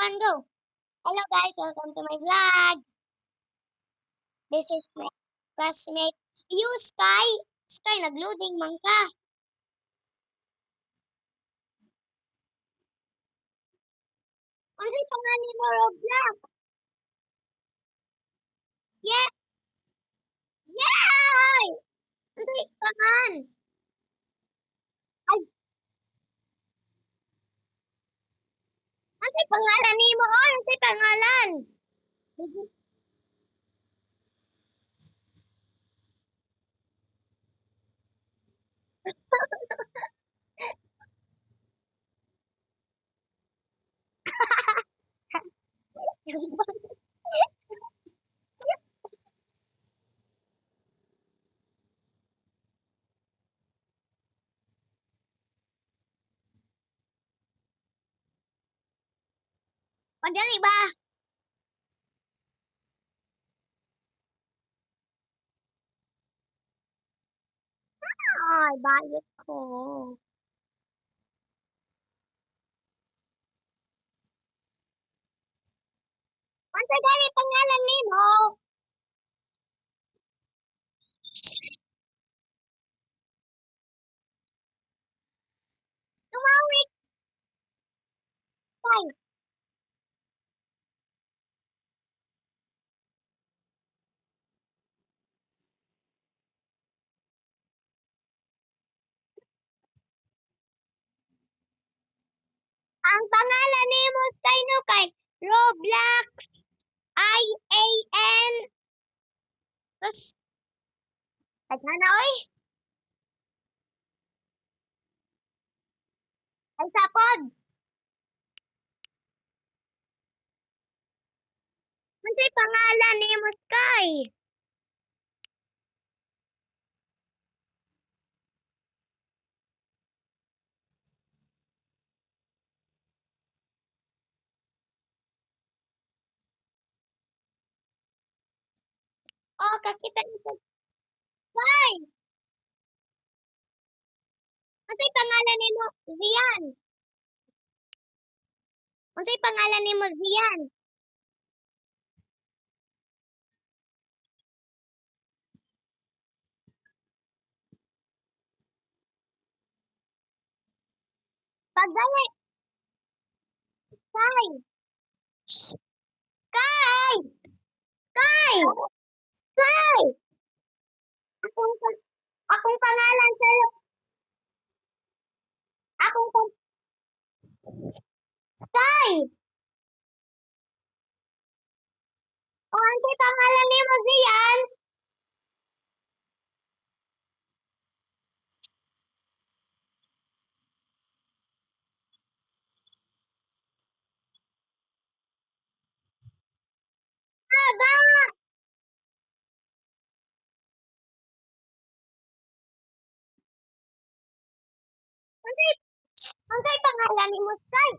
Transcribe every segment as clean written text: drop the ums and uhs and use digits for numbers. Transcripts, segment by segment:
1, go! Hello guys, welcome to my vlog. This is my classmate. You, Sky. Sky, nag-loading man ka. Ano yung pangalan mo, Roblox? Yeah! Yay! Ano yung pangalan? Ay, ano yung pangalan ni mo? Oh, ano yung pangalan? Madali ba? Ay, bayot ko. Ano yung pangalan ni mo? Tumawid ka. Ang pangalan ni mo, Sky, no, kay Roblox. I-A-N. Tapos, na, oy. Ay, sapod. Ano yung pangalan ni mo, Sky? Oh, kakita ni sa Sky. Ano yung pangalan ni mo, Zian? Ano yung pangalan ni mo, Zian? Pagdali, Sky. Sky! Sky! Sky! Akong pangalan sa'yo. Akong pang... Sky! O, ano yung pangalan ni mo, Zian? Aba! Ano yung pangalan ni mo, Sky?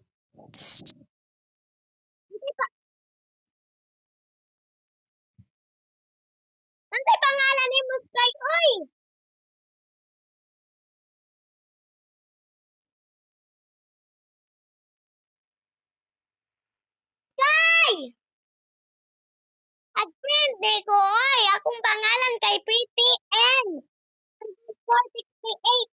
Ano yung pangalan ni mo, Sky? Uy! Sky! At hindi ko, oy! Akong pangalan kay Pretty N. 468.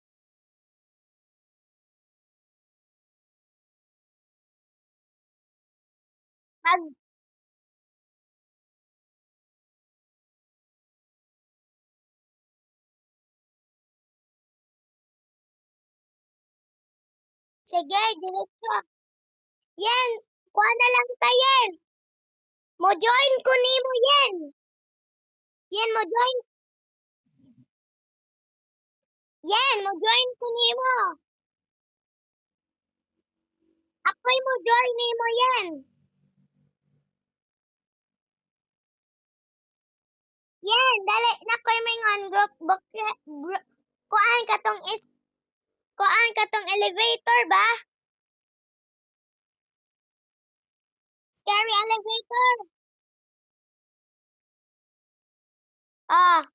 Pag, sige, diretso. Yan, kuha na lang tayo. Mo join ko ni mo yan. Yan, mo join. Yan, mo join ko ni mo. Ako'y mo join ni mo yan. Yan, dali na ko'y mingon group book. Kuan ka tong elevator ba? Scary elevator. Ah,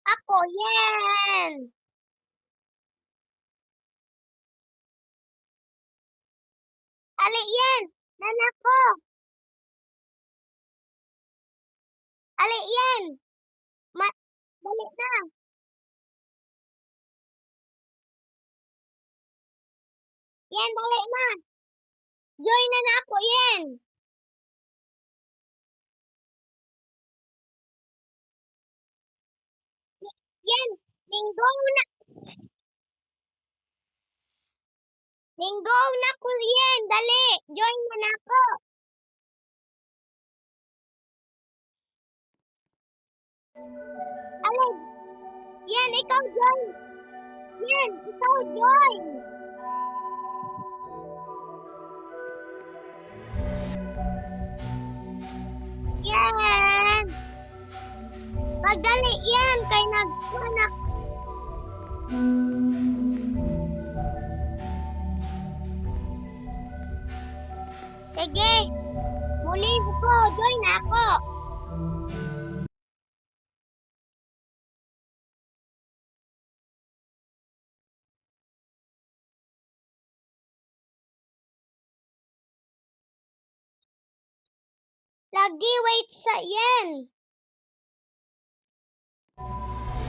ako, Yen! Ali, Yen! Nanako! Ali, Yen! Balik na! Yen, balik na! Join na ako, Yen! Yen! Linggo na! Linggo na ko, Yen! Dali! Join na ako! Ali! Yen, ikaw join! Yen, ikaw join! Yen! Pagdali, Yen! Kay nagkuhanak. Sige! Muli ko! Join na ako! Lagi wait sa Yen!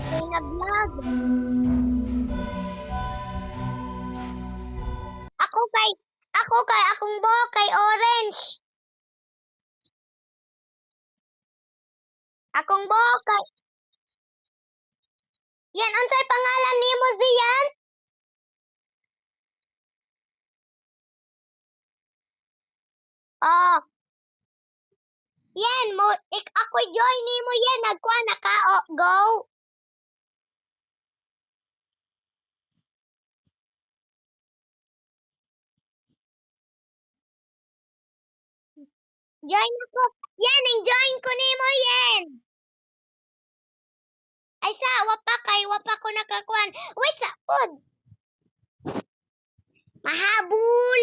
Kay na-vlog. Ako kay akong buhok kay orange. Akong buhok kay Yan unsay pangalan nimo Zian? Oh. Yan mo ako join nimo yan nagkuha na ka go. Join ako. Yan ang join ko nimo yan. Ay sa wapa ko nakakuan. Wait sa pod. Mahabol.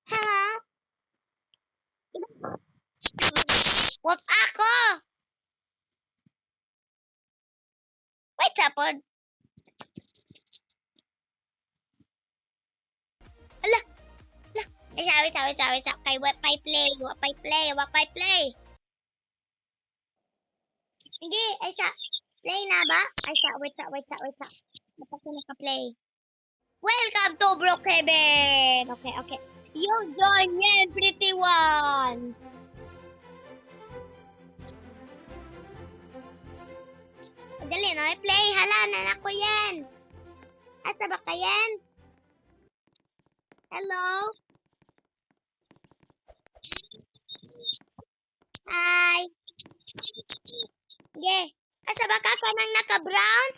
Hello. Wap ako. Wait sa pod. Ala. Ay, sabi. Kay wapay play. Sige, ay sa. Play na ba? Ay sa, wait sa. Dapat ko naka-play. Welcome to Brookhaven! Okay. You join yan, pretty one! Dali, no? Play, hala, nanak ko yan! Asa ba ka yan? Hello? Hi! Yeah. Asa ba ka nang naka-brown?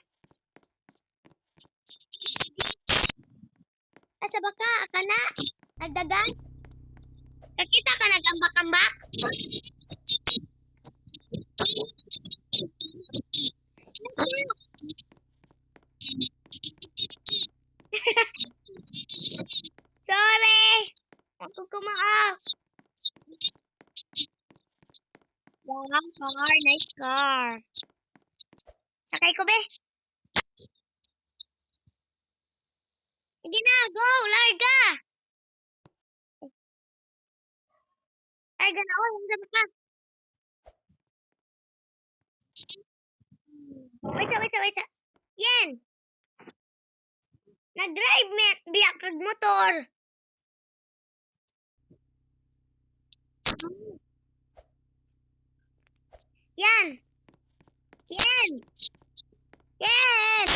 Asa ba ka? Aka na? Nagdagan? Kakita ka nagambak-ambak? Sorry! Ako kumaa. Wow, car. Nice car. Sakay ko, be. Hindi na, go! Larga! Larga na, oh, hindi ba ka? Wait sa. Yan! Nag-drive biyak kag motor. Yan! Yan! Yan!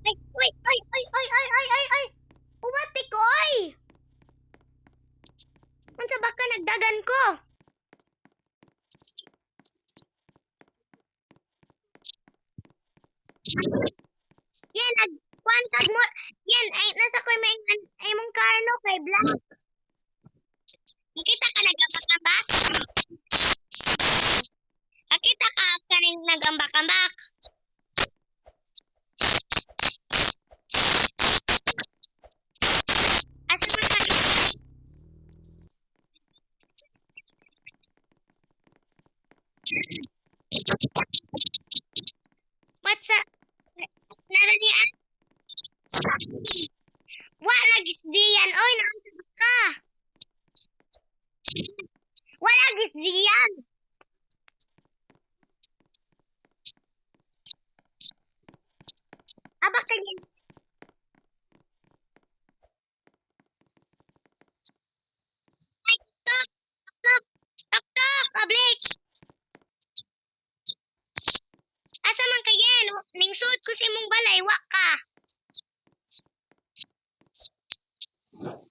Ay! Uwati ko, ay! Unsa ba ka nagdagan ko? Yan, nagkwantag mo. Yan, ay, nasa ko ay mong karno kay Black. Nakita ka nagambak-ambak? Nakita ka kaning nagambak-ambak? Asa ba ka? What's up? Naranian? Wala gisdiyan. Oy, naantok ka. Wala gisdiyan. Aba kanya. Ay, tok, tok, tok, tok, kablik. Asa man kayen? Ningsud ko sa imong balay, wa ka.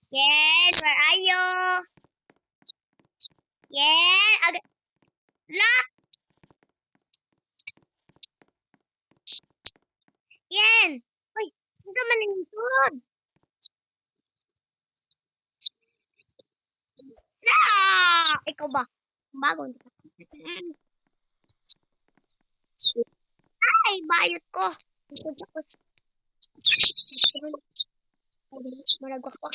Yes, where are you? Yes, la, yen. Uy, ito man ningsud. La, ikaw ba? Bagong. Ay, bayot ko. Ito ako. Marag ako.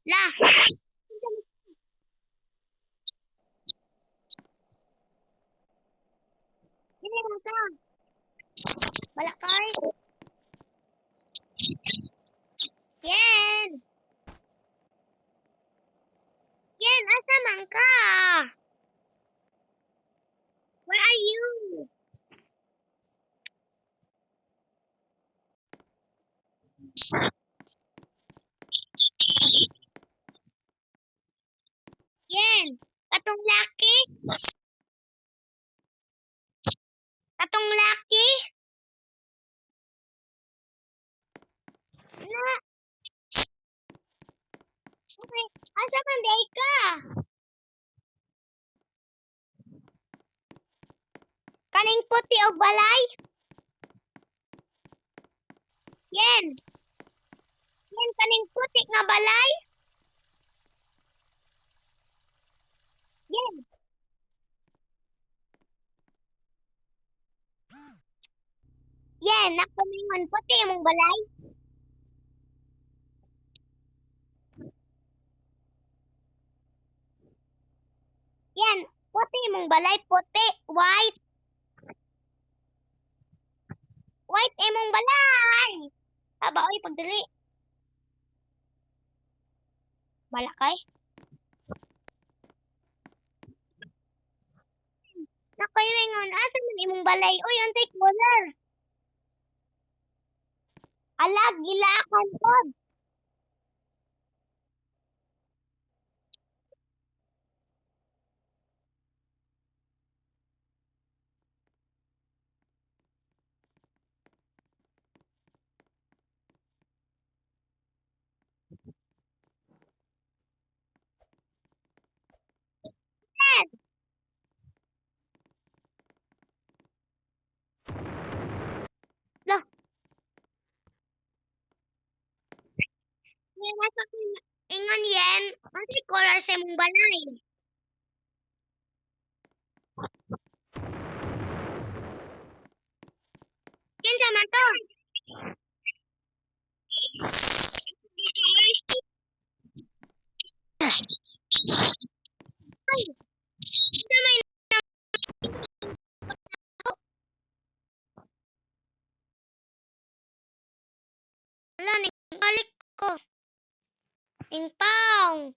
La, ini mo ka. Wala kay. Yen. Yen, asa man ka? Where are you? Yen, katong laki? Katong laki? Na, okay. Asa man day ka? Kaning puti og balay? Yen. Yen, kaning puti nga balay? Yen. Yen, ako ningon puti mong balay? Yen, puti mong balay, puti, white. White imong balay. Aba, oy, pagdali. Bala kay? Nakoy mingon, asa man imong balay? Uy, unsay color? Alag, gilakan pod. Yen. Lah, yen, asa ko ingon yen, unsay color sa imong balay? Kinsa man to? Ay, kinsa may wala ni balik ko. Ingpang.